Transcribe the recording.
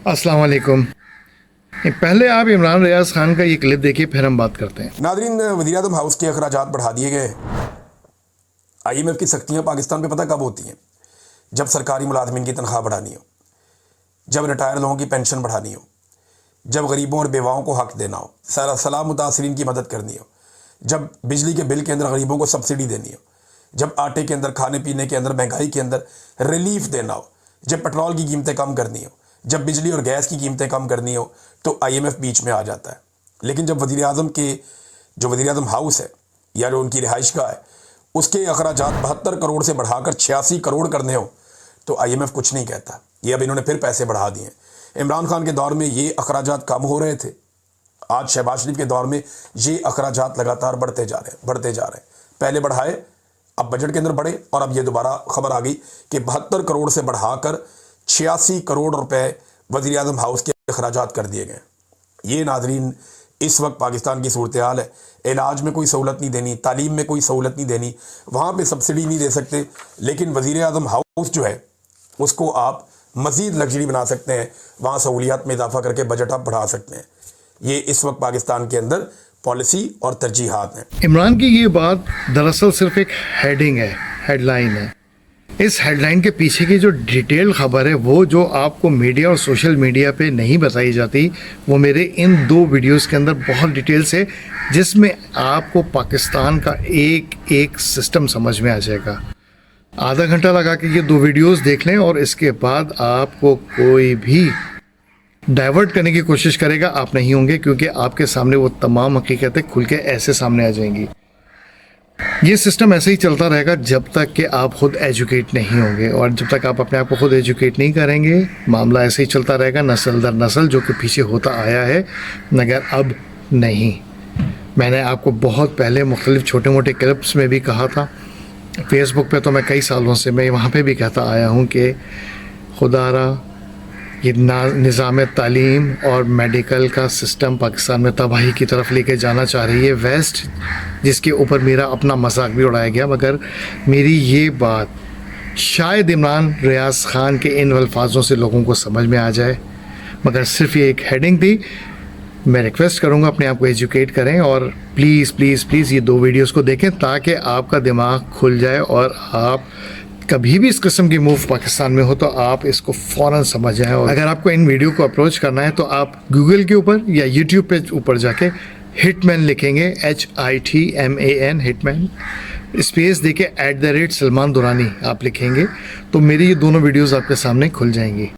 अस्सलाम वालेकुम। पहले आप इमरान रियाज खान का ये क्लिप देखिए, फिर हम बात करते हैं। नादरीन, वज़ीर-ए-आज़म हाउस के अखराजात बढ़ा दिए गए। IMF की सख्तियाँ पाकिस्तान पे पता कब होती हैं? जब सरकारी मुलाजमीन की तनख्वाह बढ़ानी हो, जब रिटायर लोगों की पेंशन बढ़ानी हो, जब गरीबों और बेवाओं को हक देना हो, सलाह मुतासरीन की मदद करनी हो, जब बिजली के बिल के अंदर गरीबों को सब्सिडी देनी हो, जब आटे के अंदर, खाने पीने के अंदर, महंगाई के अंदर रिलीफ देना हो, जब पेट्रोल की कीमतें कम करनी हो, जब बिजली और गैस की कीमतें कम करनी हो, तो IMF बीच में आ जाता है। लेकिन जब वज़ीर-ए-आज़म हाउस है या जो उनकी रिहाइश गाह है, उसके अखराजात 72 करोड़ से बढ़ाकर 86 करोड़ करने हो, तो IMF कुछ नहीं कहता। ये अब इन्होंने फिर पैसे बढ़ा दिए। इमरान खान के दौर में ये अखराजात कम हो रहे थे, आज शहबाज शरीफ के दौर में ये अखराजात लगातार बढ़ते जा रहे हैं। पहले बढ़ाए, अब बजट के अंदर बढ़े, और अब ये दोबारा खबर आ गई कि 72 करोड़ से बढ़ाकर 86 करोड़ रुपए वज़ीर-ए-आज़म हाउस के अखराजात कर दिए गए। ये नाज़रीन इस वक्त पाकिस्तान की सूरत हाल है। इलाज में कोई सहूलत नहीं देनी, तालीम में कोई सहूलत नहीं देनी, वहाँ पे सब्सिडी नहीं दे सकते, लेकिन वज़ीर-ए-आज़म हाउस जो है उसको आप मज़ीद लग्जरी बना सकते हैं, वहाँ सहूलियात में इजाफा करके बजट आप बढ़ा सकते हैं। ये इस वक्त पाकिस्तान के अंदर पॉलिसी और तरजीहात हैं। इमरान की ये बात दरअसल सिर्फ एक हेडिंग है, हेडलाइन है। इस हेडलाइन के पीछे की जो डिटेल खबर है, वो जो आपको मीडिया और सोशल मीडिया पे नहीं बताई जाती, वो मेरे इन 2 वीडियोस के अंदर बहुत डिटेल से, जिसमें आपको पाकिस्तान का एक एक सिस्टम समझ में आ जाएगा। आधा घंटा लगा के ये 2 वीडियोस देख लें, और इसके बाद आपको कोई भी डाइवर्ट करने की कोशिश करेगा, आप नहीं होंगे, क्योंकि आपके सामने वो तमाम हकीकतें खुल के ऐसे सामने आ जाएंगी। ये सिस्टम ऐसे ही चलता रहेगा जब तक कि आप खुद एजुकेट नहीं होंगे, और जब तक आप अपने आप को खुद एजुकेट नहीं करेंगे, मामला ऐसे ही चलता रहेगा नस्ल दर नस्ल, जो कि पीछे होता आया है, मगर अब नहीं। मैंने आपको बहुत पहले मुख्तलिफ छोटे मोटे क्लिप्स में भी कहा था, फेसबुक पे तो मैं कई सालों से मैं वहाँ पे भी कहता आया हूँ कि खुदारा ये निज़ाम तालीम और मेडिकल का सिस्टम पाकिस्तान में तबाही की तरफ लेके जाना चाह रही है वेस्ट, जिसके ऊपर मेरा अपना मजाक भी उड़ाया गया। मगर मेरी ये बात शायद इमरान रियाज खान के इन अल्फाजों से लोगों को समझ में आ जाए, मगर सिर्फ ये एक हेडिंग थी। मैं रिक्वेस्ट करूँगा अपने आप को एजुकेट करें, और प्लीज़ प्लीज़ प्लीज़ ये 2 वीडियोज़ को देखें, ताकि आपका दिमाग खुल जाए और आप कभी भी इस किस्म की मूव पाकिस्तान में हो तो आप इसको फ़ौरन समझ जाएं। और अगर आपको इन वीडियो को अप्रोच करना है तो आप गूगल के ऊपर या यूट्यूब पे ऊपर जाके हिटमैन लिखेंगे, HITMAN, हिटमैन, स्पेस देके @सलमान दुरानी आप लिखेंगे, तो मेरी ये दोनों वीडियोस आपके सामने खुल जाएंगी।